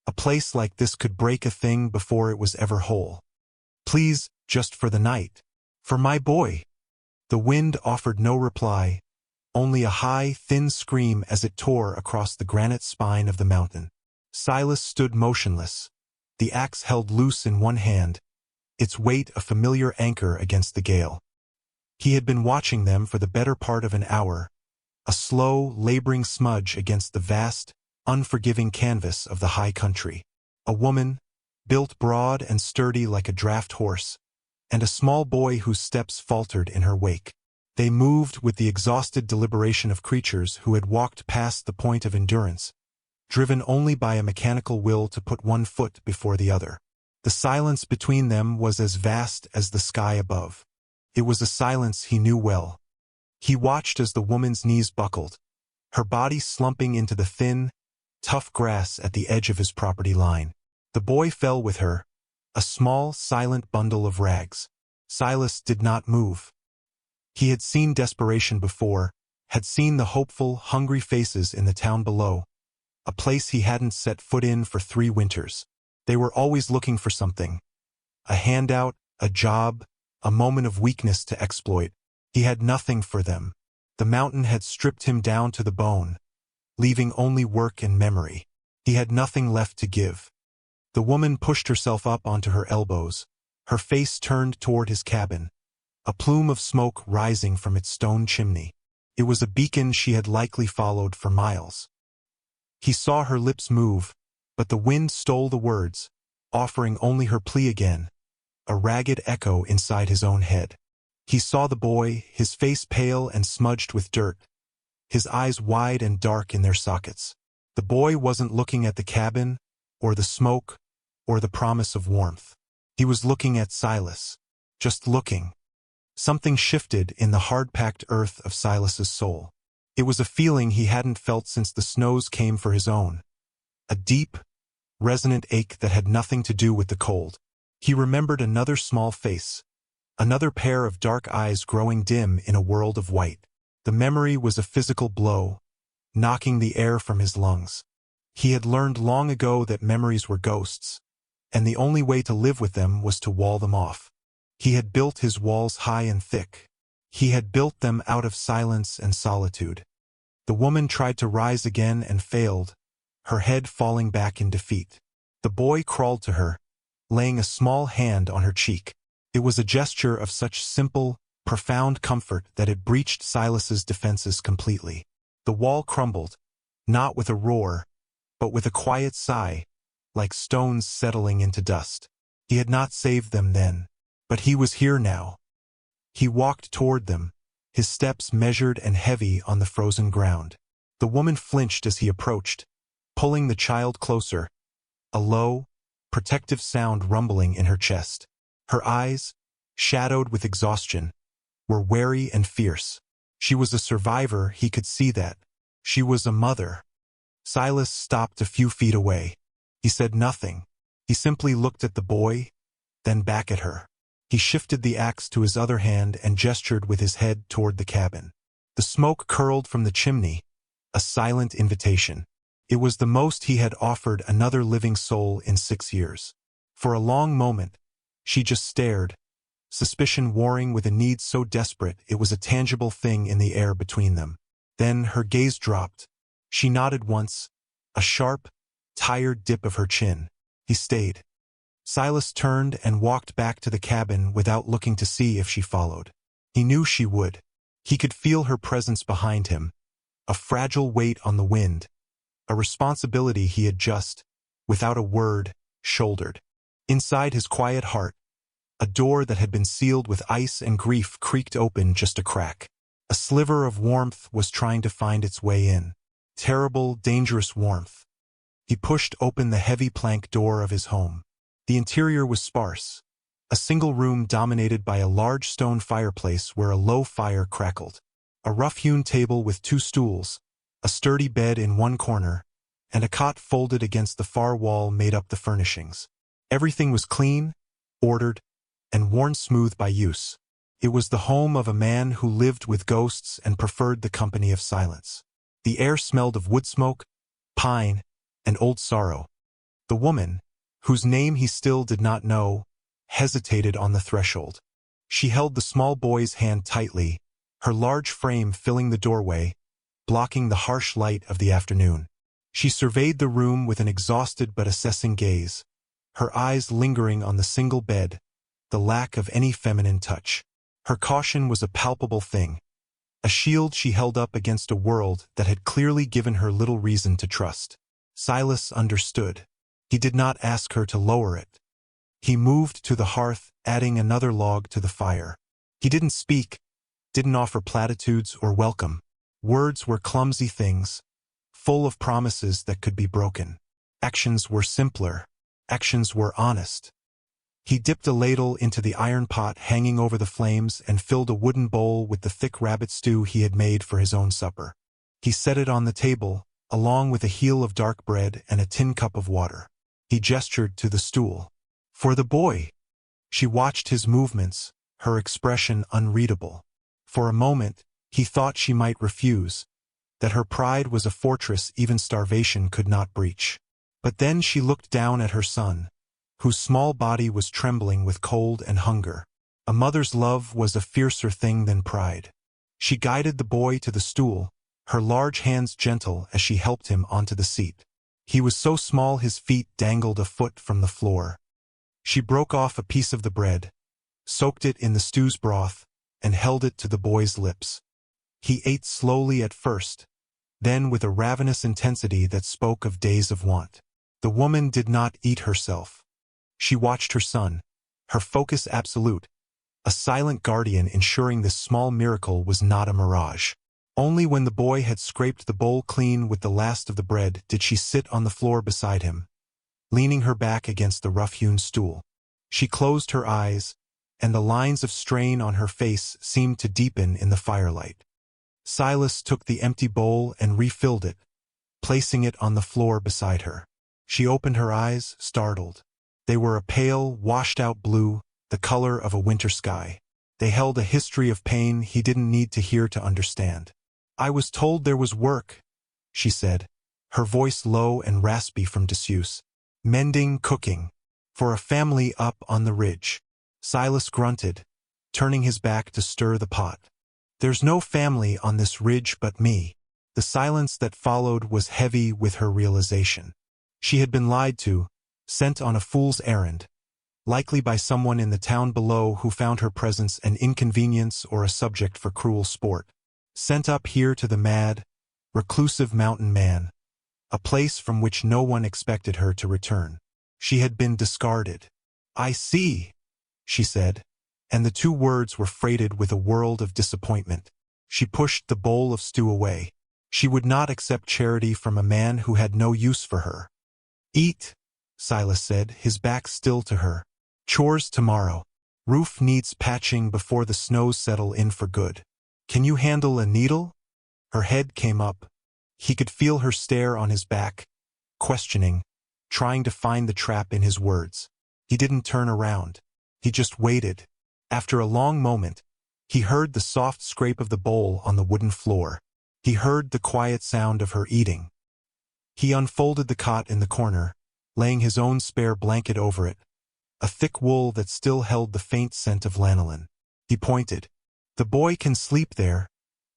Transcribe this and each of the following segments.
A place like this could break a thing before it was ever whole. Please, just for the night. For my boy. The wind offered no reply, only a high, thin scream as it tore across the granite spine of the mountain. Silas stood motionless, the axe held loose in one hand, its weight a familiar anchor against the gale. He had been watching them for the better part of an hour, a slow, laboring smudge against the vast, unforgiving canvas of the high country. A woman, built broad and sturdy like a draft horse, and a small boy whose steps faltered in her wake. They moved with the exhausted deliberation of creatures who had walked past the point of endurance, driven only by a mechanical will to put one foot before the other. The silence between them was as vast as the sky above. It was a silence he knew well. He watched as the woman's knees buckled, her body slumping into the thin, tough grass at the edge of his property line. The boy fell with her, a small, silent bundle of rags. Silas did not move. He had seen desperation before, had seen the hopeful, hungry faces in the town below, a place he hadn't set foot in for 3 winters. They were always looking for something. A handout, a job, a moment of weakness to exploit. He had nothing for them. The mountain had stripped him down to the bone, leaving only work and memory. He had nothing left to give. The woman pushed herself up onto her elbows, her face turned toward his cabin, a plume of smoke rising from its stone chimney. It was a beacon she had likely followed for miles. He saw her lips move, but the wind stole the words, offering only her plea again, a ragged echo inside his own head. He saw the boy, his face pale and smudged with dirt, his eyes wide and dark in their sockets. The boy wasn't looking at the cabin, or the smoke, or the promise of warmth. He was looking at Silas, just looking. Something shifted in the hard-packed earth of Silas's soul. It was a feeling he hadn't felt since the snows came for his own. A deep, resonant ache that had nothing to do with the cold. He remembered another small face, another pair of dark eyes growing dim in a world of white. The memory was a physical blow, knocking the air from his lungs. He had learned long ago that memories were ghosts, and the only way to live with them was to wall them off. He had built his walls high and thick. He had built them out of silence and solitude. The woman tried to rise again and failed, her head falling back in defeat. The boy crawled to her, laying a small hand on her cheek. It was a gesture of such simple, profound comfort that it breached Silas's defenses completely. The wall crumbled, not with a roar, but with a quiet sigh, like stones settling into dust. He had not saved them then, but he was here now. He walked toward them, his steps measured and heavy on the frozen ground. The woman flinched as he approached, pulling the child closer, a low, protective sound rumbling in her chest. Her eyes, shadowed with exhaustion, were wary and fierce. She was a survivor, he could see that. She was a mother. Silas stopped a few feet away. He said nothing. He simply looked at the boy, then back at her. He shifted the axe to his other hand and gestured with his head toward the cabin. The smoke curled from the chimney, a silent invitation. It was the most he had offered another living soul in 6 years. For a long moment, she just stared, suspicion warring with a need so desperate it was a tangible thing in the air between them. Then her gaze dropped. She nodded once, a sharp, tired dip of her chin. He stayed. Silas turned and walked back to the cabin without looking to see if she followed. He knew she would. He could feel her presence behind him, a fragile weight on the wind, a responsibility he had just, without a word, shouldered. Inside his quiet heart, a door that had been sealed with ice and grief creaked open just a crack. A sliver of warmth was trying to find its way in. Terrible, dangerous warmth. He pushed open the heavy plank door of his home. The interior was sparse, a single room dominated by a large stone fireplace where a low fire crackled. A rough-hewn table with 2 stools, a sturdy bed in one corner, and a cot folded against the far wall made up the furnishings. Everything was clean, ordered, and worn smooth by use. It was the home of a man who lived with ghosts and preferred the company of silence. The air smelled of wood smoke, pine, and old sorrow. The woman, whose name he still did not know, hesitated on the threshold. She held the small boy's hand tightly, her large frame filling the doorway, blocking the harsh light of the afternoon. She surveyed the room with an exhausted but assessing gaze, her eyes lingering on the single bed, the lack of any feminine touch. Her caution was a palpable thing, a shield she held up against a world that had clearly given her little reason to trust. Silas understood. He did not ask her to lower it. He moved to the hearth, adding another log to the fire. He didn't speak, didn't offer platitudes or welcome. Words were clumsy things, full of promises that could be broken. Actions were simpler. Actions were honest. He dipped a ladle into the iron pot hanging over the flames and filled a wooden bowl with the thick rabbit stew he had made for his own supper. He set it on the table, along with a heel of dark bread and a tin cup of water. He gestured to the stool. For the boy. She watched his movements, her expression unreadable. For a moment, he thought she might refuse, that her pride was a fortress even starvation could not breach. But then she looked down at her son, whose small body was trembling with cold and hunger. A mother's love was a fiercer thing than pride. She guided the boy to the stool, her large hands gentle as she helped him onto the seat. He was so small his feet dangled a foot from the floor. She broke off a piece of the bread, soaked it in the stew's broth, and held it to the boy's lips. He ate slowly at first, then with a ravenous intensity that spoke of days of want. The woman did not eat herself. She watched her son, her focus absolute, a silent guardian ensuring this small miracle was not a mirage. Only when the boy had scraped the bowl clean with the last of the bread did she sit on the floor beside him, leaning her back against the rough-hewn stool. She closed her eyes, and the lines of strain on her face seemed to deepen in the firelight. Silas took the empty bowl and refilled it, placing it on the floor beside her. She opened her eyes, startled. They were a pale, washed-out blue, the color of a winter sky. They held a history of pain he didn't need to hear to understand. "I was told there was work," she said, her voice low and raspy from disuse. "Mending, cooking. For a family up on the ridge." Silas grunted, turning his back to stir the pot. "There's no family on this ridge but me." The silence that followed was heavy with her realization. She had been lied to, sent on a fool's errand, likely by someone in the town below who found her presence an inconvenience or a subject for cruel sport. Sent up here to the mad, reclusive mountain man, a place from which no one expected her to return. She had been discarded. "I see," she said, and the two words were freighted with a world of disappointment. She pushed the bowl of stew away. She would not accept charity from a man who had no use for her. "Eat," Silas said, his back still to her. "Chores tomorrow. Roof needs patching before the snows settle in for good. Can you handle a needle?" Her head came up. He could feel her stare on his back, questioning, trying to find the trap in his words. He didn't turn around. He just waited. After a long moment, he heard the soft scrape of the bowl on the wooden floor. He heard the quiet sound of her eating. He unfolded the cot in the corner, laying his own spare blanket over it, a thick wool that still held the faint scent of lanolin. He pointed. "The boy can sleep there.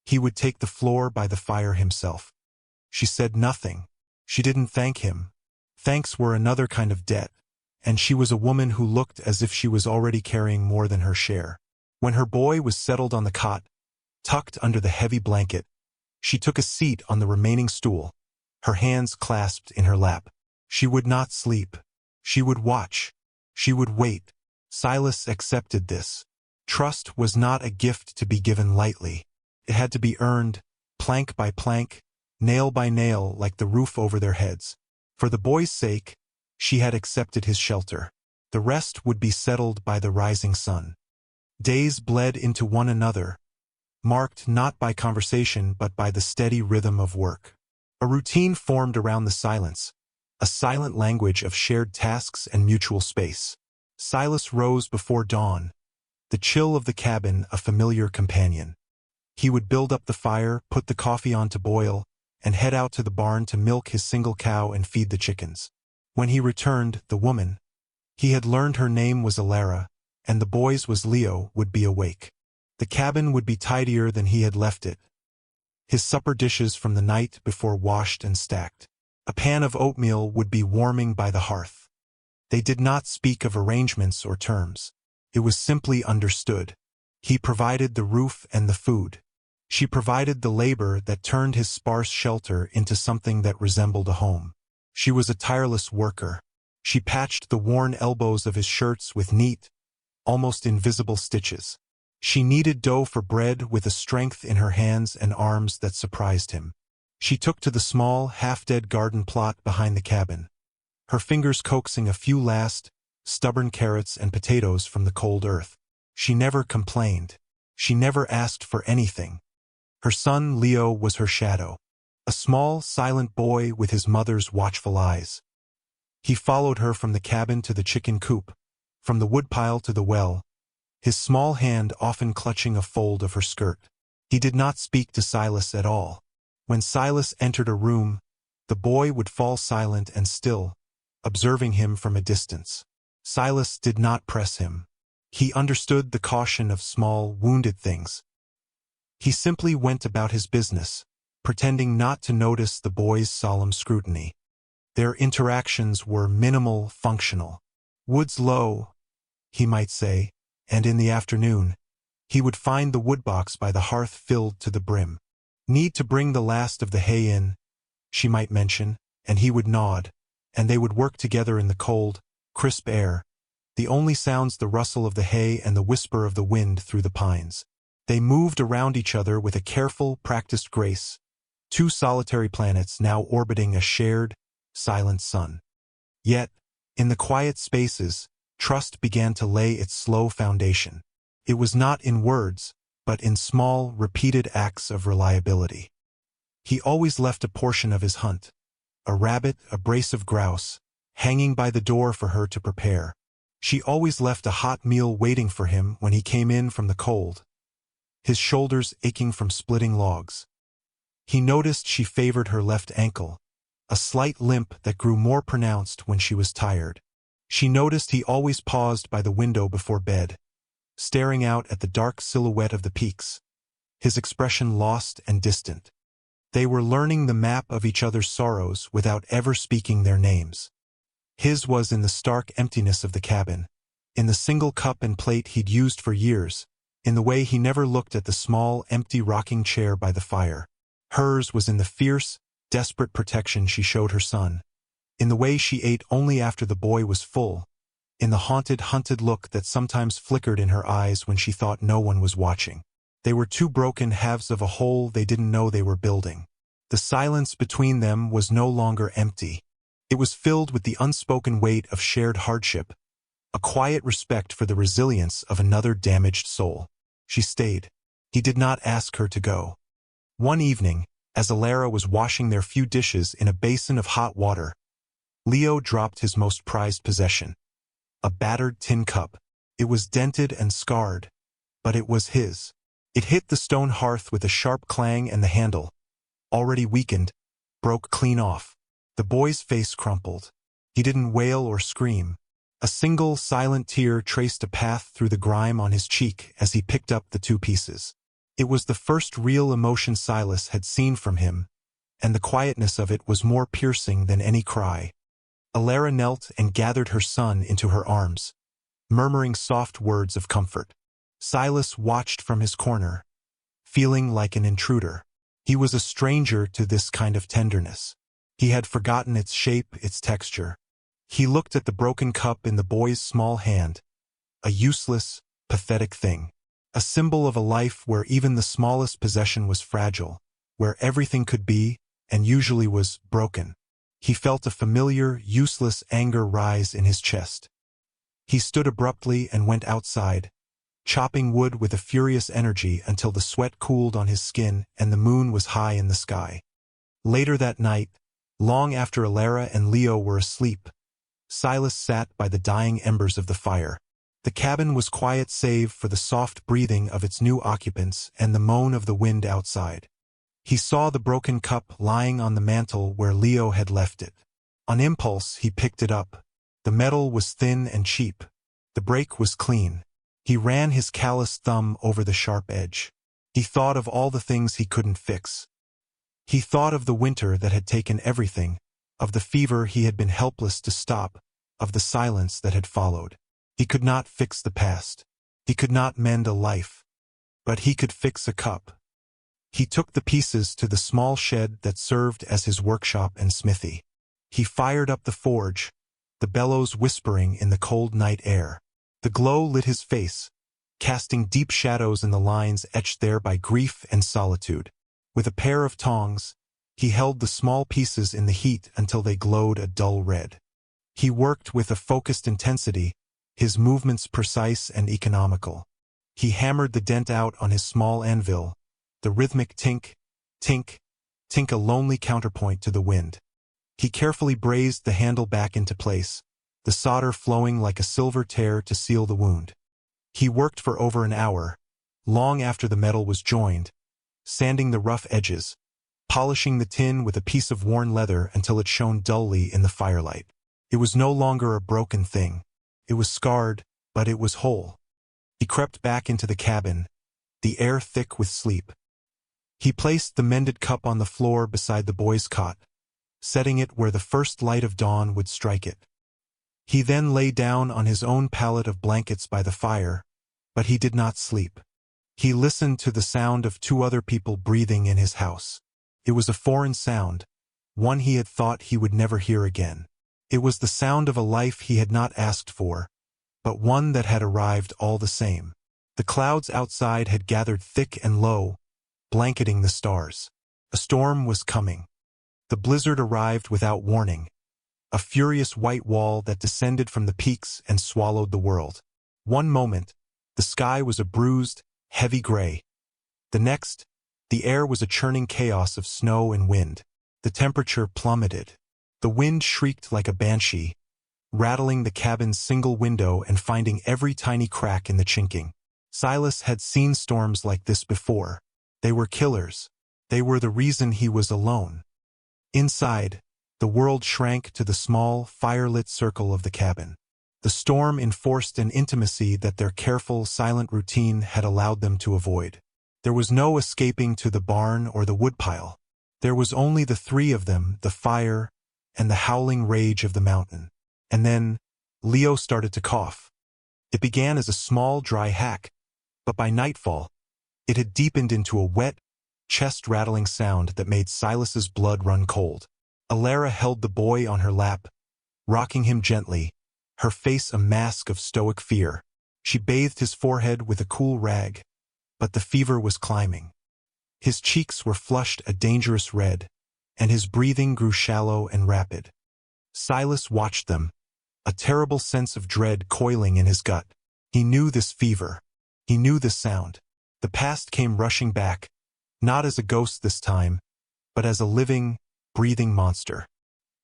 He would take the floor by the fire himself." She said nothing. She didn't thank him. Thanks were another kind of debt, and she was a woman who looked as if she was already carrying more than her share. When her boy was settled on the cot, tucked under the heavy blanket, she took a seat on the remaining stool, her hands clasped in her lap. She would not sleep. She would watch. She would wait. Silas accepted this. Trust was not a gift to be given lightly. It had to be earned, plank by plank, nail by nail, like the roof over their heads. For the boy's sake, she had accepted his shelter. The rest would be settled by the rising sun. Days bled into one another, marked not by conversation but by the steady rhythm of work. A routine formed around the silence, a silent language of shared tasks and mutual space. Silas rose before dawn, the chill of the cabin a familiar companion. He would build up the fire, put the coffee on to boil, and head out to the barn to milk his single cow and feed the chickens. When he returned, the woman he had learned her name was Alara, and the boy's was Leo, would be awake. The cabin would be tidier than he had left it. His supper dishes from the night before washed and stacked. A pan of oatmeal would be warming by the hearth. They did not speak of arrangements or terms. It was simply understood. He provided the roof and the food. She provided the labor that turned his sparse shelter into something that resembled a home. She was a tireless worker. She patched the worn elbows of his shirts with neat, almost invisible stitches. She kneaded dough for bread with a strength in her hands and arms that surprised him. She took to the small, half-dead garden plot behind the cabin, her fingers coaxing a few last, stubborn carrots and potatoes from the cold earth. She never complained. She never asked for anything. Her son, Leo, was her shadow. A small, silent boy with his mother's watchful eyes. He followed her from the cabin to the chicken coop, from the woodpile to the well, his small hand often clutching a fold of her skirt. He did not speak to Silas at all. When Silas entered a room, the boy would fall silent and still, observing him from a distance. Silas did not press him. He understood the caution of small, wounded things. He simply went about his business, pretending not to notice the boy's solemn scrutiny. Their interactions were minimal, functional. "Wood's low," he might say, and in the afternoon, he would find the woodbox by the hearth filled to the brim. "Need to bring the last of the hay in," she might mention, and he would nod, and they would work together in the cold, crisp air, the only sounds the rustle of the hay and the whisper of the wind through the pines. They moved around each other with a careful, practiced grace, two solitary planets now orbiting a shared, silent sun. Yet, in the quiet spaces, trust began to lay its slow foundation. It was not in words, but in small, repeated acts of reliability. He always left a portion of his hunt, a rabbit, a brace of grouse, hanging by the door for her to prepare. She always left a hot meal waiting for him when he came in from the cold, his shoulders aching from splitting logs. He noticed she favored her left ankle, a slight limp that grew more pronounced when she was tired. She noticed he always paused by the window before bed, staring out at the dark silhouette of the peaks, his expression lost and distant. They were learning the map of each other's sorrows without ever speaking their names. His was in the stark emptiness of the cabin, in the single cup and plate he'd used for years, in the way he never looked at the small, empty rocking chair by the fire. Hers was in the fierce, desperate protection she showed her son, in the way she ate only after the boy was full, in the hunted look that sometimes flickered in her eyes when she thought no one was watching. They were two broken halves of a whole they didn't know they were building. The silence between them was no longer empty. It was filled with the unspoken weight of shared hardship, a quiet respect for the resilience of another damaged soul. She stayed. He did not ask her to go. One evening, as Alara was washing their few dishes in a basin of hot water, Leo dropped his most prized possession, a battered tin cup. It was dented and scarred, but it was his. It hit the stone hearth with a sharp clang and the handle, already weakened, broke clean off. The boy's face crumpled. He didn't wail or scream. A single silent tear traced a path through the grime on his cheek as he picked up the two pieces. It was the first real emotion Silas had seen from him, and the quietness of it was more piercing than any cry. Alara knelt and gathered her son into her arms, murmuring soft words of comfort. Silas watched from his corner, feeling like an intruder. He was a stranger to this kind of tenderness. He had forgotten its shape, its texture. He looked at the broken cup in the boy's small hand, a useless, pathetic thing. A symbol of a life where even the smallest possession was fragile, where everything could be, and usually was, broken. He felt a familiar, useless anger rise in his chest. He stood abruptly and went outside, chopping wood with a furious energy until the sweat cooled on his skin and the moon was high in the sky. Later that night, long after Alara and Leo were asleep, Silas sat by the dying embers of the fire. The cabin was quiet save for the soft breathing of its new occupants and the moan of the wind outside. He saw the broken cup lying on the mantel where Leo had left it. On impulse, he picked it up. The metal was thin and cheap. The break was clean. He ran his calloused thumb over the sharp edge. He thought of all the things he couldn't fix. He thought of the winter that had taken everything, of the fever he had been helpless to stop, of the silence that had followed. He could not fix the past. He could not mend a life. But he could fix a cup. He took the pieces to the small shed that served as his workshop and smithy. He fired up the forge, the bellows whispering in the cold night air. The glow lit his face, casting deep shadows in the lines etched there by grief and solitude. With a pair of tongs, he held the small pieces in the heat until they glowed a dull red. He worked with a focused intensity, his movements precise and economical. He hammered the dent out on his small anvil, the rhythmic tink, tink, tink, a lonely counterpoint to the wind. He carefully brazed the handle back into place, the solder flowing like a silver tear to seal the wound. He worked for over an hour, long after the metal was joined, sanding the rough edges, polishing the tin with a piece of worn leather until it shone dully in the firelight. It was no longer a broken thing. It was scarred, but it was whole. He crept back into the cabin, the air thick with sleep. He placed the mended cup on the floor beside the boy's cot, setting it where the first light of dawn would strike it. He then lay down on his own pallet of blankets by the fire, but he did not sleep. He listened to the sound of two other people breathing in his house. It was a foreign sound, one he had thought he would never hear again. It was the sound of a life he had not asked for, but one that had arrived all the same. The clouds outside had gathered thick and low, blanketing the stars. A storm was coming. The blizzard arrived without warning, a furious white wall that descended from the peaks and swallowed the world. One moment, the sky was a bruised, heavy gray. The next, the air was a churning chaos of snow and wind. The temperature plummeted. The wind shrieked like a banshee, rattling the cabin's single window and finding every tiny crack in the chinking. Silas had seen storms like this before. They were killers. They were the reason he was alone. Inside, the world shrank to the small, firelit circle of the cabin. The storm enforced an intimacy that their careful, silent routine had allowed them to avoid. There was no escaping to the barn or the woodpile. There was only the three of them, the fire, and the howling rage of the mountain. And then, Leo started to cough. It began as a small, dry hack, but by nightfall, it had deepened into a wet, chest-rattling sound that made Silas's blood run cold. Alara held the boy on her lap, rocking him gently, her face a mask of stoic fear. She bathed his forehead with a cool rag, but the fever was climbing. His cheeks were flushed a dangerous red, and his breathing grew shallow and rapid. Silas watched them, a terrible sense of dread coiling in his gut. He knew this fever. He knew this sound. The past came rushing back, not as a ghost this time, but as a living, breathing monster.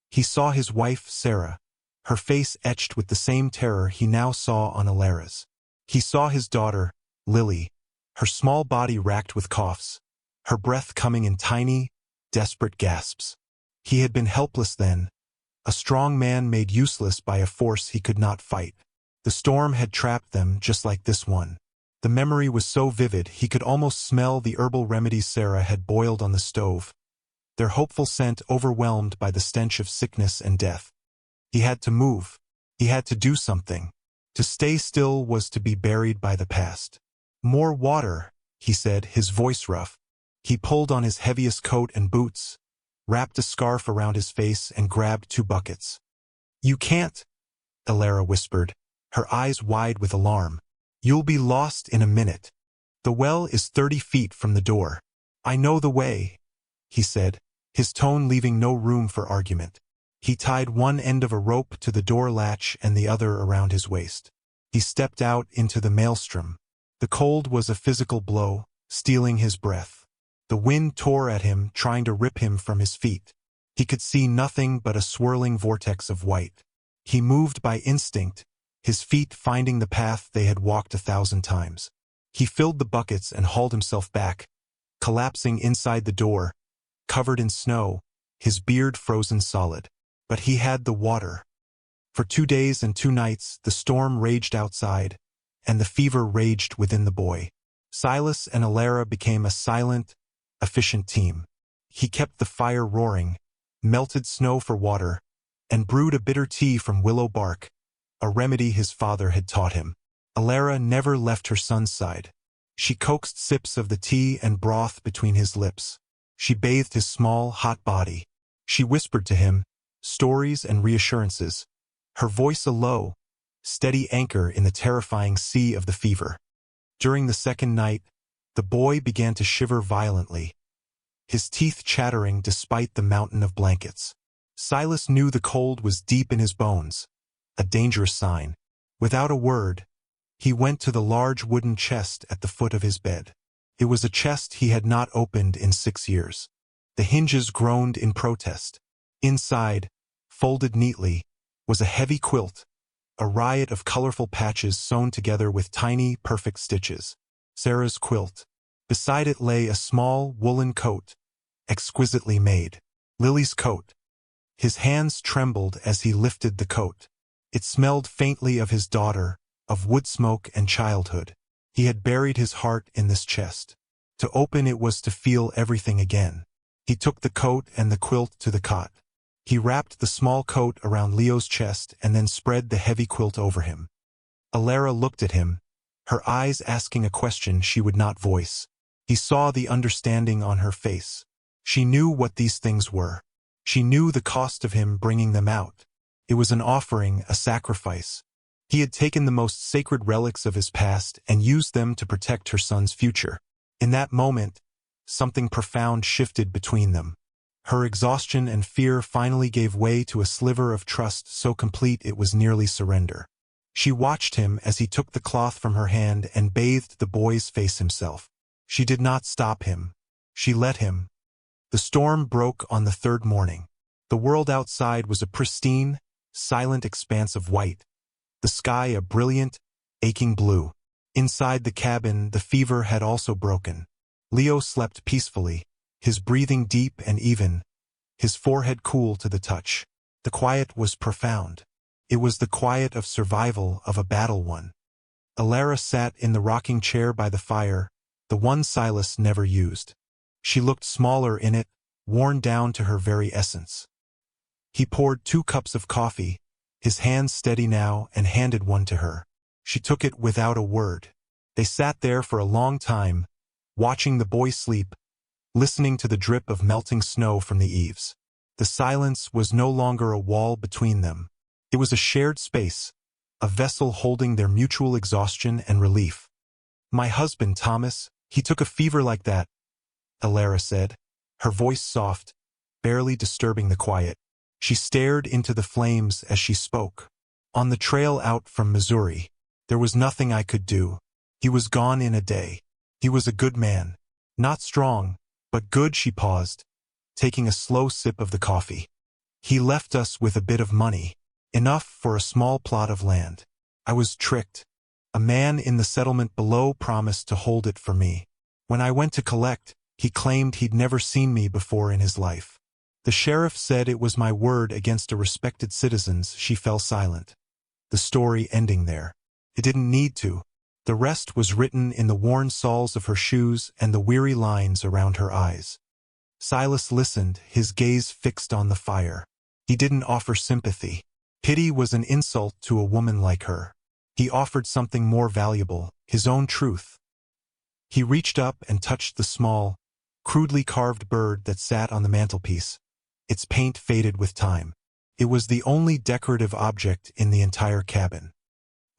He saw his wife, Sarah, her face etched with the same terror he now saw on Alara's. He saw his daughter, Lily, her small body racked with coughs, her breath coming in tiny, desperate gasps. He had been helpless then, a strong man made useless by a force he could not fight. The storm had trapped them just like this one. The memory was so vivid he could almost smell the herbal remedies Sarah had boiled on the stove, their hopeful scent overwhelmed by the stench of sickness and death. He had to move. He had to do something. To stay still was to be buried by the past. "More water," he said, his voice rough. He pulled on his heaviest coat and boots, wrapped a scarf around his face and grabbed 2 buckets. "You can't," Alara whispered, her eyes wide with alarm. "You'll be lost in a minute. The well is 30 feet from the door." "I know the way," he said, his tone leaving no room for argument. He tied one end of a rope to the door latch and the other around his waist. He stepped out into the maelstrom. The cold was a physical blow, stealing his breath. The wind tore at him, trying to rip him from his feet. He could see nothing but a swirling vortex of white. He moved by instinct, his feet finding the path they had walked 1,000 times. He filled the buckets and hauled himself back, collapsing inside the door, covered in snow, his beard frozen solid. But he had the water. For 2 days and 2 nights the storm raged outside, and the fever raged within the boy. Silas and Alara became a silent, efficient team. He kept the fire roaring, melted snow for water, and brewed a bitter tea from willow bark, a remedy his father had taught him. Alara never left her son's side. She coaxed sips of the tea and broth between his lips. She bathed his small, hot body. She whispered to him stories and reassurances, her voice a low, steady anchor in the terrifying sea of the fever. During the second night, the boy began to shiver violently, his teeth chattering despite the mountain of blankets. Silas knew the cold was deep in his bones, a dangerous sign. Without a word, he went to the large wooden chest at the foot of his bed. It was a chest he had not opened in 6 years. The hinges groaned in protest. Inside, folded neatly, was a heavy quilt, a riot of colorful patches sewn together with tiny, perfect stitches. Sarah's quilt. Beside it lay a small, woolen coat, exquisitely made. Lily's coat. His hands trembled as he lifted the coat. It smelled faintly of his daughter, of wood smoke and childhood. He had buried his heart in this chest. To open it was to feel everything again. He took the coat and the quilt to the cot. He wrapped the small coat around Leo's chest and then spread the heavy quilt over him. Alara looked at him, her eyes asking a question she would not voice. He saw the understanding on her face. She knew what these things were. She knew the cost of him bringing them out. It was an offering, a sacrifice. He had taken the most sacred relics of his past and used them to protect her son's future. In that moment, something profound shifted between them. Her exhaustion and fear finally gave way to a sliver of trust so complete it was nearly surrender. She watched him as he took the cloth from her hand and bathed the boy's face himself. She did not stop him. She let him. The storm broke on the third morning. The world outside was a pristine, silent expanse of white, the sky a brilliant, aching blue. Inside the cabin, the fever had also broken. Leo slept peacefully, his breathing deep and even, his forehead cool to the touch. The quiet was profound. It was the quiet of survival, of a battle won. Alara sat in the rocking chair by the fire, the one Silas never used. She looked smaller in it, worn down to her very essence. He poured 2 cups of coffee, his hands steady now, and handed one to her. She took it without a word. They sat there for a long time, watching the boy sleep, listening to the drip of melting snow from the eaves. The silence was no longer a wall between them. It was a shared space, a vessel holding their mutual exhaustion and relief. "My husband, Thomas, he took a fever like that," Alara said, her voice soft, barely disturbing the quiet. She stared into the flames as she spoke. "On the trail out from Missouri. There was nothing I could do. He was gone in a day. He was a good man. Not strong, but good." She paused, taking a slow sip of the coffee. "He left us with a bit of money, enough for a small plot of land. I was tricked. A man in the settlement below promised to hold it for me. When I went to collect, he claimed he'd never seen me before in his life. The sheriff said it was my word against a respected citizen's." She fell silent, the story ending there. It didn't need to. The rest was written in the worn soles of her shoes and the weary lines around her eyes. Silas listened, his gaze fixed on the fire. He didn't offer sympathy. Pity was an insult to a woman like her. He offered something more valuable, his own truth. He reached up and touched the small, crudely carved bird that sat on the mantelpiece. Its paint faded with time. It was the only decorative object in the entire cabin.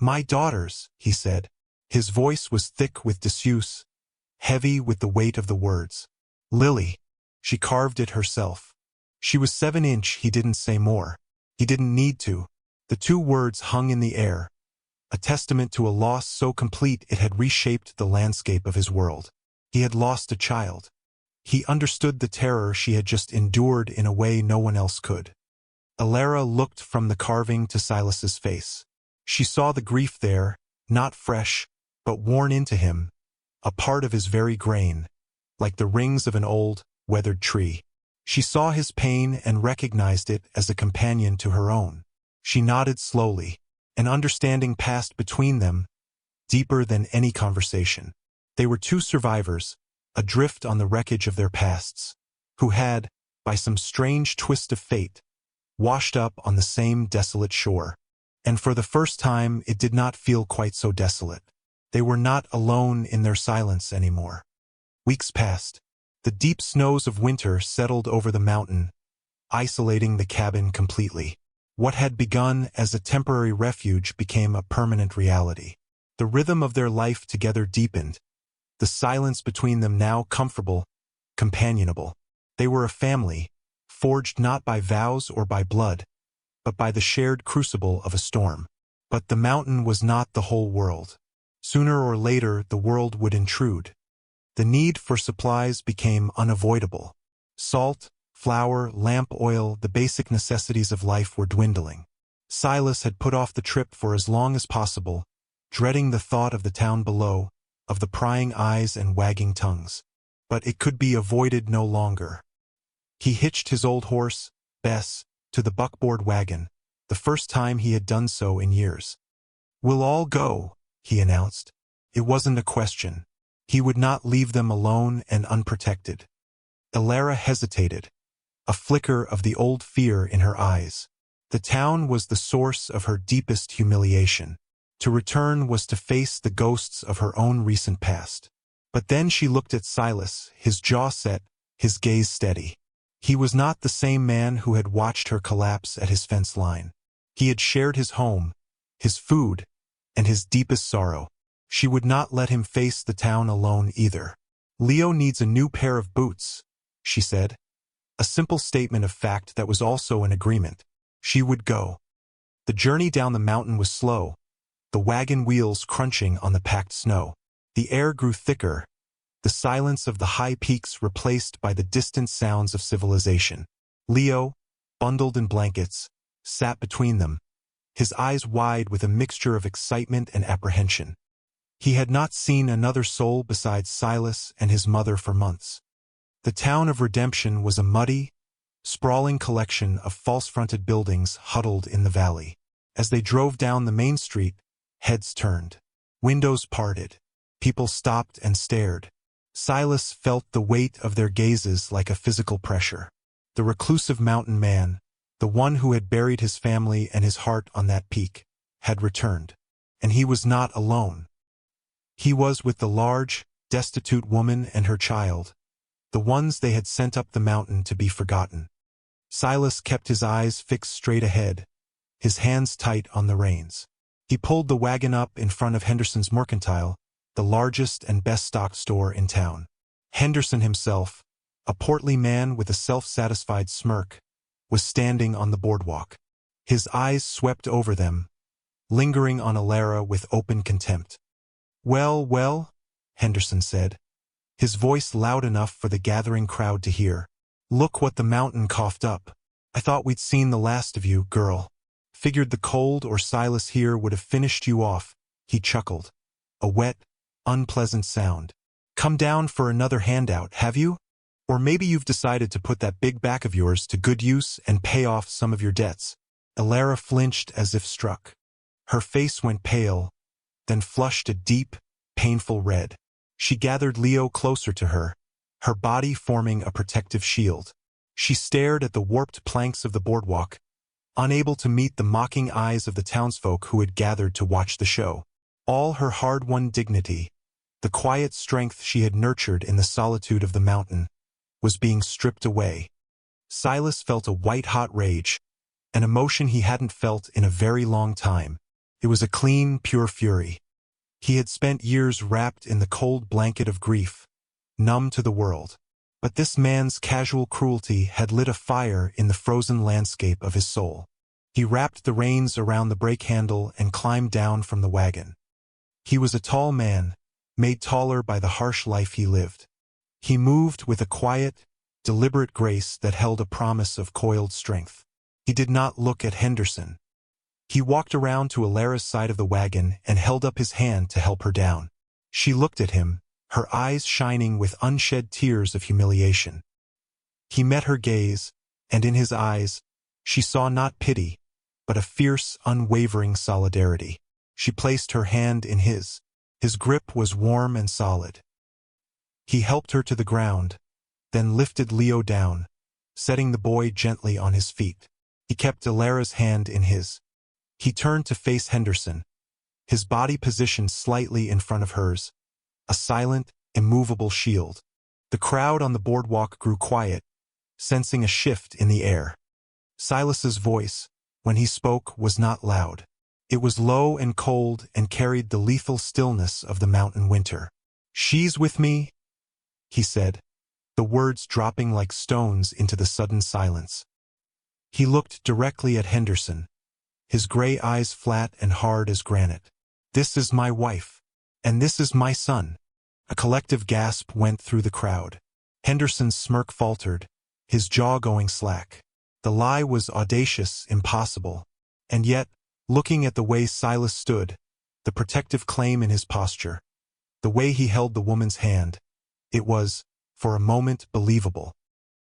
"My daughters," he said. His voice was thick with disuse, heavy with the weight of the words. "Lily." She carved it herself. She was 7-inch. He didn't say more. He didn't need to. The 2 words hung in the air, a testament to a loss so complete it had reshaped the landscape of his world. He had lost a child. He understood the terror she had just endured in a way no one else could. Alara looked from the carving to Silas's face. She saw the grief there, not fresh, but worn into him, a part of his very grain, like the rings of an old, weathered tree. She saw his pain and recognized it as a companion to her own. She nodded slowly. An understanding passed between them, deeper than any conversation. They were two survivors, adrift on the wreckage of their pasts, who had, by some strange twist of fate, washed up on the same desolate shore. And for the first time it did not feel quite so desolate. They were not alone in their silence anymore. Weeks passed. The deep snows of winter settled over the mountain, isolating the cabin completely. What had begun as a temporary refuge became a permanent reality. The rhythm of their life together deepened, the silence between them now comfortable, companionable. They were a family, forged not by vows or by blood, but by the shared crucible of a storm. But the mountain was not the whole world. Sooner or later the world would intrude. The need for supplies became unavoidable. Salt, flour, lamp oil, the basic necessities of life were dwindling. Silas had put off the trip for as long as possible, dreading the thought of the town below, of the prying eyes and wagging tongues. But it could be avoided no longer. He hitched his old horse, Bess, to the buckboard wagon, the first time he had done so in years. "We'll all go," he announced. It wasn't a question. He would not leave them alone and unprotected. Elara hesitated, a flicker of the old fear in her eyes. The town was the source of her deepest humiliation. To return was to face the ghosts of her own recent past. But then she looked at Silas, his jaw set, his gaze steady. He was not the same man who had watched her collapse at his fence line. He had shared his home, his food, and his deepest sorrow. She would not let him face the town alone either. "Leo needs a new pair of boots," she said. A simple statement of fact that was also an agreement. She would go. The journey down the mountain was slow, the wagon wheels crunching on the packed snow. The air grew thicker, the silence of the high peaks replaced by the distant sounds of civilization. Leo, bundled in blankets, sat between them, his eyes wide with a mixture of excitement and apprehension. He had not seen another soul besides Silas and his mother for months. The town of Redemption was a muddy, sprawling collection of false-fronted buildings huddled in the valley. As they drove down the main street, heads turned. Windows parted. People stopped and stared. Silas felt the weight of their gazes like a physical pressure. The reclusive mountain man, the one who had buried his family and his heart on that peak, had returned. And he was not alone. He was with the large, destitute woman and her child, the ones they had sent up the mountain to be forgotten. Silas kept his eyes fixed straight ahead, his hands tight on the reins. He pulled the wagon up in front of Henderson's Mercantile, the largest and best-stocked store in town. Henderson himself, a portly man with a self-satisfied smirk, was standing on the boardwalk. His eyes swept over them, lingering on Elara with open contempt. "Well, well," Henderson said, his voice loud enough for the gathering crowd to hear. "Look what the mountain coughed up. I thought we'd seen the last of you, girl. Figured the cold or Silas here would have finished you off," he chuckled. A wet, unpleasant sound. "Come down for another handout, have you? Or maybe you've decided to put that big back of yours to good use and pay off some of your debts." Elara flinched as if struck. Her face went pale, then flushed a deep, painful red. She gathered Leo closer to her, her body forming a protective shield. She stared at the warped planks of the boardwalk, unable to meet the mocking eyes of the townsfolk who had gathered to watch the show. All her hard-won dignity, the quiet strength she had nurtured in the solitude of the mountain, was being stripped away. Silas felt a white-hot rage, an emotion he hadn't felt in a very long time. It was a clean, pure fury. He had spent years wrapped in the cold blanket of grief, numb to the world. But this man's casual cruelty had lit a fire in the frozen landscape of his soul. He wrapped the reins around the brake handle and climbed down from the wagon. He was a tall man, made taller by the harsh life he lived. He moved with a quiet, deliberate grace that held a promise of coiled strength. He did not look at Henderson. He walked around to Elara's side of the wagon and held up his hand to help her down. She looked at him, her eyes shining with unshed tears of humiliation. He met her gaze, and in his eyes, she saw not pity, but a fierce, unwavering solidarity. She placed her hand in his. His grip was warm and solid. He helped her to the ground, then lifted Leo down, setting the boy gently on his feet. He kept Alara's hand in his. He turned to face Henderson, his body positioned slightly in front of hers, a silent, immovable shield. The crowd on the boardwalk grew quiet, sensing a shift in the air. Silas's voice, when he spoke, was not loud. It was low and cold and carried the lethal stillness of the mountain winter. "She's with me," he said, the words dropping like stones into the sudden silence. He looked directly at Henderson, his gray eyes flat and hard as granite. "This is my wife, and this is my son." A collective gasp went through the crowd. Henderson's smirk faltered, his jaw going slack. The lie was audacious, impossible. And yet, looking at the way Silas stood, the protective claim in his posture, the way he held the woman's hand, it was, for a moment, believable.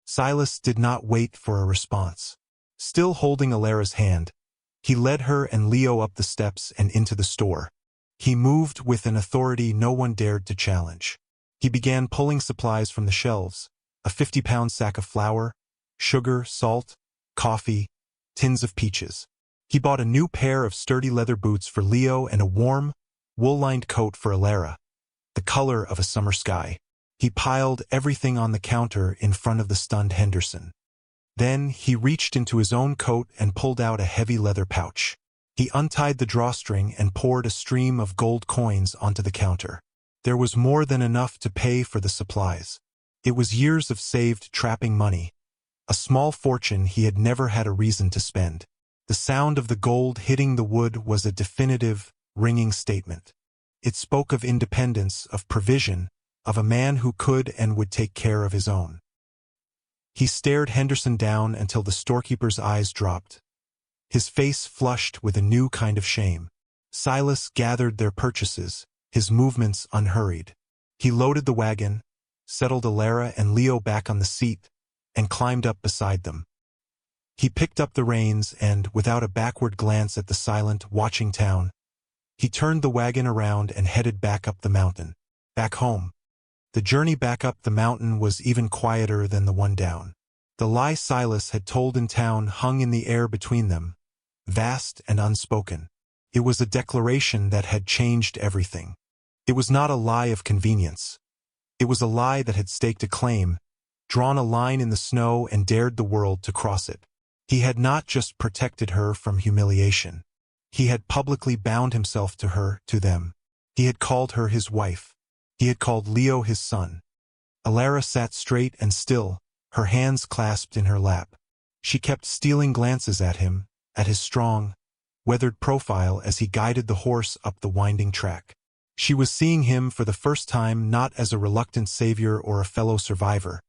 Silas did not wait for a response. Still holding Alara's hand, he led her and Leo up the steps and into the store. He moved with an authority no one dared to challenge. He began pulling supplies from the shelves, a 50-pound sack of flour, sugar, salt, coffee, tins of peaches. He bought a new pair of sturdy leather boots for Leo and a warm, wool-lined coat for Alara, the color of a summer sky. He piled everything on the counter in front of the stunned Henderson. Then he reached into his own coat and pulled out a heavy leather pouch. He untied the drawstring and poured a stream of gold coins onto the counter. There was more than enough to pay for the supplies. It was years of saved trapping money, a small fortune he had never had a reason to spend. The sound of the gold hitting the wood was a definitive, ringing statement. It spoke of independence, of provision, of a man who could and would take care of his own. He stared Henderson down until the storekeeper's eyes dropped. His face flushed with a new kind of shame. Silas gathered their purchases, his movements unhurried. He loaded the wagon, settled Alara and Leo back on the seat, and climbed up beside them. He picked up the reins and, without a backward glance at the silent, watching town, he turned the wagon around and headed back up the mountain. Back home. The journey back up the mountain was even quieter than the one down. The lie Silas had told in town hung in the air between them, vast and unspoken. It was a declaration that had changed everything. It was not a lie of convenience. It was a lie that had staked a claim, drawn a line in the snow and dared the world to cross it. He had not just protected her from humiliation. He had publicly bound himself to her, to them. He had called her his wife. He had called Leo his son. Alara sat straight and still, her hands clasped in her lap. She kept stealing glances at him, at his strong, weathered profile as he guided the horse up the winding track. She was seeing him for the first time not as a reluctant savior or a fellow survivor,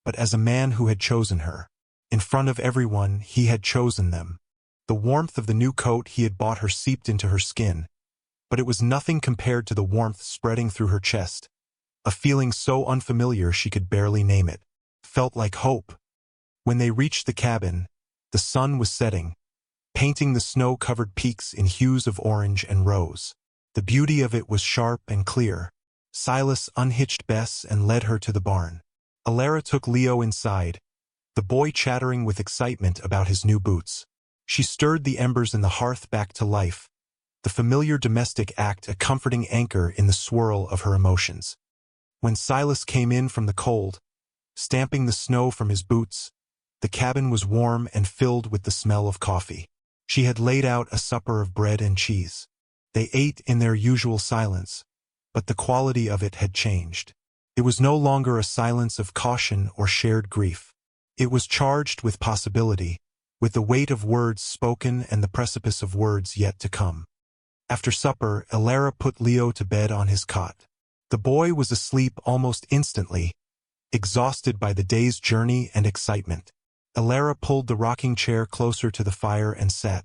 but as a man who had chosen her. In front of everyone, he had chosen them. The warmth of the new coat he had bought her seeped into her skin, but it was nothing compared to the warmth spreading through her chest, a feeling so unfamiliar she could barely name it. Felt like hope. When they reached the cabin, the sun was setting, painting the snow-covered peaks in hues of orange and rose. The beauty of it was sharp and clear. Silas unhitched Bess and led her to the barn. Alara took Leo inside, the boy chattering with excitement about his new boots. She stirred the embers in the hearth back to life, the familiar domestic act a comforting anchor in the swirl of her emotions. When Silas came in from the cold, stamping the snow from his boots, the cabin was warm and filled with the smell of coffee. She had laid out a supper of bread and cheese. They ate in their usual silence, but the quality of it had changed. It was no longer a silence of caution or shared grief. It was charged with possibility, with the weight of words spoken and the precipice of words yet to come. After supper, Alara put Leo to bed on his cot. The boy was asleep almost instantly, exhausted by the day's journey and excitement. Alara pulled the rocking chair closer to the fire and sat,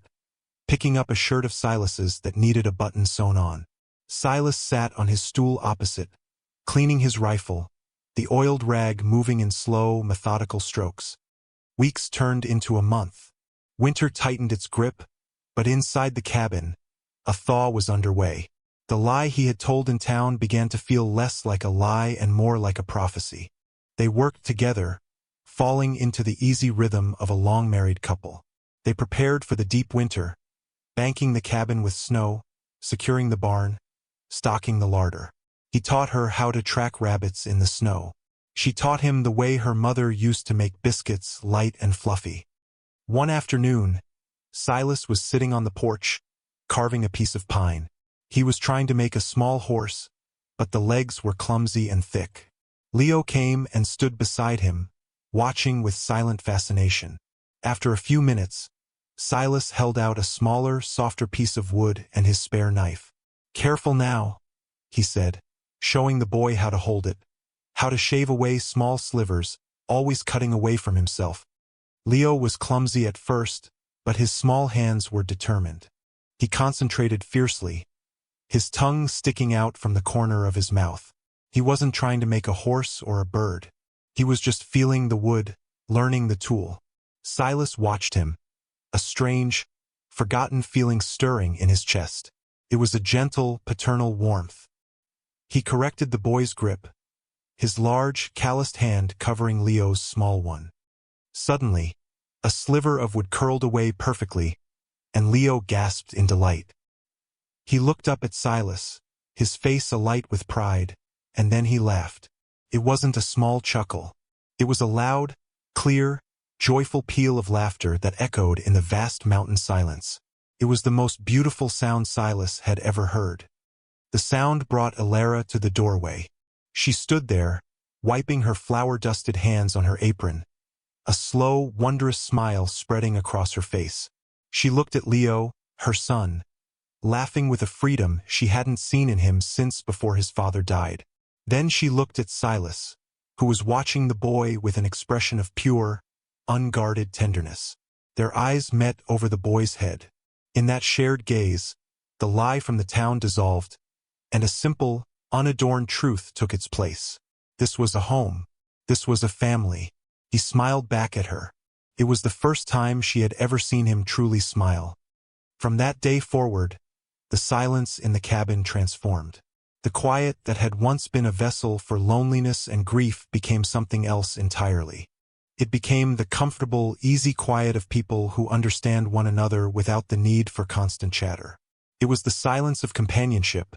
picking up a shirt of Silas's that needed a button sewn on. Silas sat on his stool opposite, cleaning his rifle, the oiled rag moving in slow, methodical strokes. Weeks turned into a month. Winter tightened its grip, but inside the cabin, a thaw was underway. The lie he had told in town began to feel less like a lie and more like a prophecy. They worked together, falling into the easy rhythm of a long-married couple. They prepared for the deep winter, banking the cabin with snow, securing the barn, stocking the larder. He taught her how to track rabbits in the snow. She taught him the way her mother used to make biscuits light and fluffy. One afternoon, Silas was sitting on the porch, carving a piece of pine. He was trying to make a small horse, but the legs were clumsy and thick. Leo came and stood beside him, watching with silent fascination. After a few minutes, Silas held out a smaller, softer piece of wood and his spare knife. "Careful now," he said, showing the boy how to hold it, how to shave away small slivers, always cutting away from himself. Leo was clumsy at first, but his small hands were determined. He concentrated fiercely, his tongue sticking out from the corner of his mouth. He wasn't trying to make a horse or a bird. He was just feeling the wood, learning the tool. Silas watched him, a strange, forgotten feeling stirring in his chest. It was a gentle, paternal warmth. He corrected the boy's grip, his large, calloused hand covering Leo's small one. Suddenly, a sliver of wood curled away perfectly, and Leo gasped in delight. He looked up at Silas, his face alight with pride, and then he laughed. It wasn't a small chuckle. It was a loud, clear, joyful peal of laughter that echoed in the vast mountain silence. It was the most beautiful sound Silas had ever heard. The sound brought Alara to the doorway. She stood there, wiping her flour-dusted hands on her apron, a slow, wondrous smile spreading across her face. She looked at Leo, her son, laughing with a freedom she hadn't seen in him since before his father died. Then she looked at Silas, who was watching the boy with an expression of pure, unguarded tenderness. Their eyes met over the boy's head. In that shared gaze, the lie from the town dissolved, and a simple, unadorned truth took its place. This was a home. This was a family. He smiled back at her. It was the first time she had ever seen him truly smile. From that day forward, the silence in the cabin transformed. The quiet that had once been a vessel for loneliness and grief became something else entirely. It became the comfortable, easy quiet of people who understand one another without the need for constant chatter. It was the silence of companionship,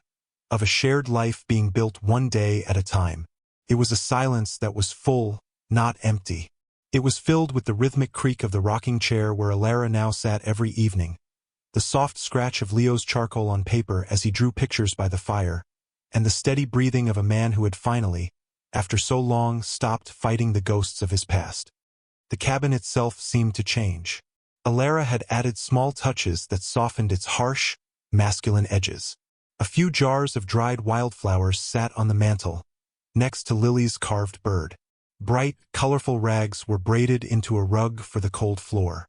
of a shared life being built one day at a time. It was a silence that was full, not empty. It was filled with the rhythmic creak of the rocking chair where Alara now sat every evening, the soft scratch of Leo's charcoal on paper as he drew pictures by the fire, and the steady breathing of a man who had finally, after so long, stopped fighting the ghosts of his past. The cabin itself seemed to change. Alara had added small touches that softened its harsh, masculine edges. A few jars of dried wildflowers sat on the mantel, next to Lily's carved bird. Bright, colorful rags were braided into a rug for the cold floor.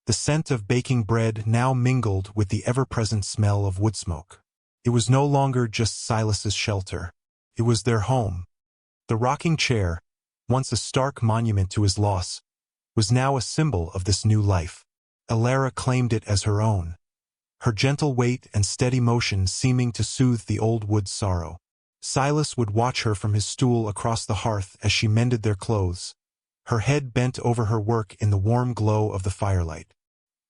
The scent of baking bread now mingled with the ever-present smell of wood smoke. It was no longer just Silas's shelter. It was their home. The rocking chair, once a stark monument to his loss, was now a symbol of this new life. Alara claimed it as her own, her gentle weight and steady motion seeming to soothe the old wood's sorrow. Silas would watch her from his stool across the hearth as she mended their clothes, her head bent over her work in the warm glow of the firelight.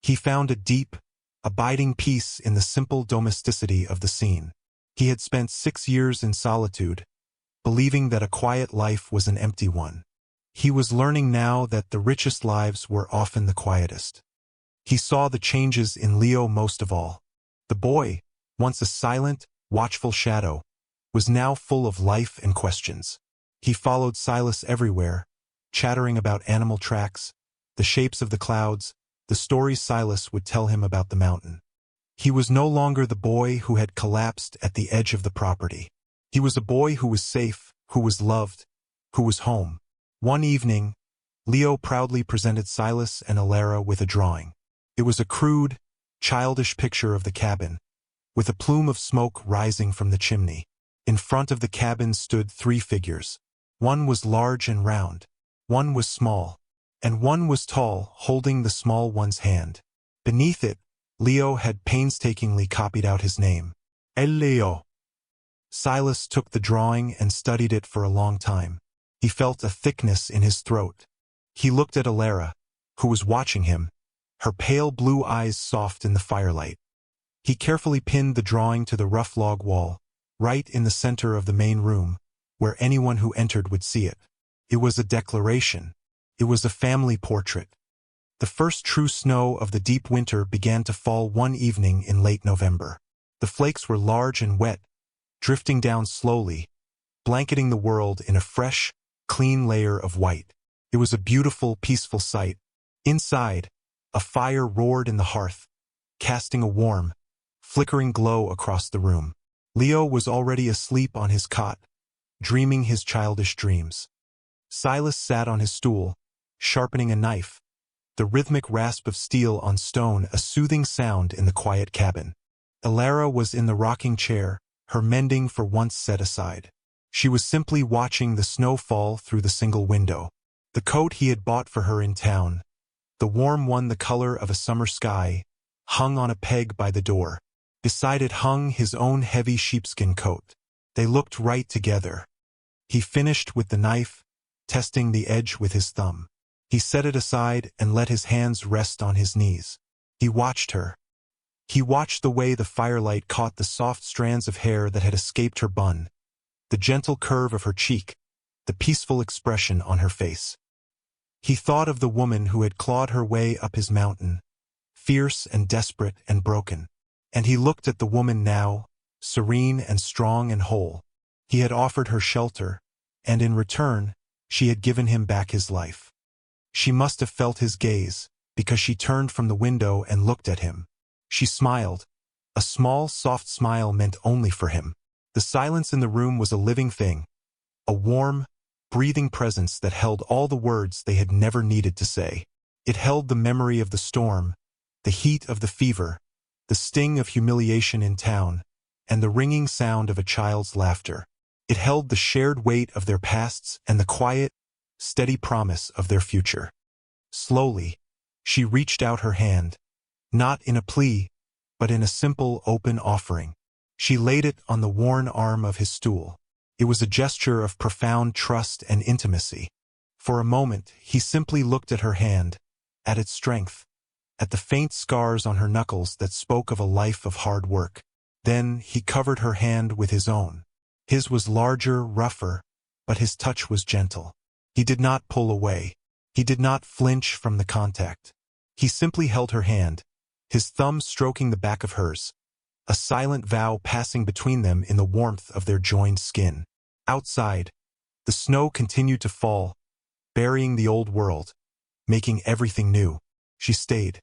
He found a deep, abiding peace in the simple domesticity of the scene. He had spent 6 years in solitude, believing that a quiet life was an empty one. He was learning now that the richest lives were often the quietest. He saw the changes in Leo most of all. The boy, once a silent, watchful shadow, was now full of life and questions. He followed Silas everywhere, chattering about animal tracks, the shapes of the clouds, the stories Silas would tell him about the mountain. He was no longer the boy who had collapsed at the edge of the property. He was a boy who was safe, who was loved, who was home. One evening, Leo proudly presented Silas and Alara with a drawing. It was a crude, childish picture of the cabin, with a plume of smoke rising from the chimney. In front of the cabin stood 3 figures. One was large and round. One was small. And one was tall, holding the small one's hand. Beneath it, Leo had painstakingly copied out his name. El Leo. Silas took the drawing and studied it for a long time. He felt a thickness in his throat. He looked at Alara, who was watching him, her pale blue eyes soft in the firelight. He carefully pinned the drawing to the rough log wall, right in the center of the main room, where anyone who entered would see it. It was a declaration. It was a family portrait. The first true snow of the deep winter began to fall one evening in late November. The flakes were large and wet, drifting down slowly, blanketing the world in a fresh, clean layer of white. It was a beautiful, peaceful sight. Inside, a fire roared in the hearth, casting a warm, flickering glow across the room. Leo was already asleep on his cot, dreaming his childish dreams. Silas sat on his stool, sharpening a knife, the rhythmic rasp of steel on stone a soothing sound in the quiet cabin. Alara was in the rocking chair, her mending for once set aside. She was simply watching the snow fall through the single window. The coat he had bought for her in town, the warm one the color of a summer sky, hung on a peg by the door. Beside it hung his own heavy sheepskin coat. They looked right together. He finished with the knife, testing the edge with his thumb. He set it aside and let his hands rest on his knees. He watched her. He watched the way the firelight caught the soft strands of hair that had escaped her bun, the gentle curve of her cheek, the peaceful expression on her face. He thought of the woman who had clawed her way up his mountain, fierce and desperate and broken. And he looked at the woman now, serene and strong and whole. He had offered her shelter, and in return, she had given him back his life. She must have felt his gaze, because she turned from the window and looked at him. She smiled, a small, soft smile meant only for him. The silence in the room was a living thing, a warm, breathing presence that held all the words they had never needed to say. It held the memory of the storm, the heat of the fever, the sting of humiliation in town, and the ringing sound of a child's laughter. It held the shared weight of their pasts and the quiet, steady promise of their future. Slowly, she reached out her hand, not in a plea, but in a simple, open offering. She laid it on the worn arm of his stool. It was a gesture of profound trust and intimacy. For a moment, he simply looked at her hand, at its strength, at the faint scars on her knuckles that spoke of a life of hard work. Then he covered her hand with his own. His was larger, rougher, but his touch was gentle. He did not pull away. He did not flinch from the contact. He simply held her hand, his thumb stroking the back of hers, a silent vow passing between them in the warmth of their joined skin. Outside, the snow continued to fall, burying the old world, making everything new. She stayed.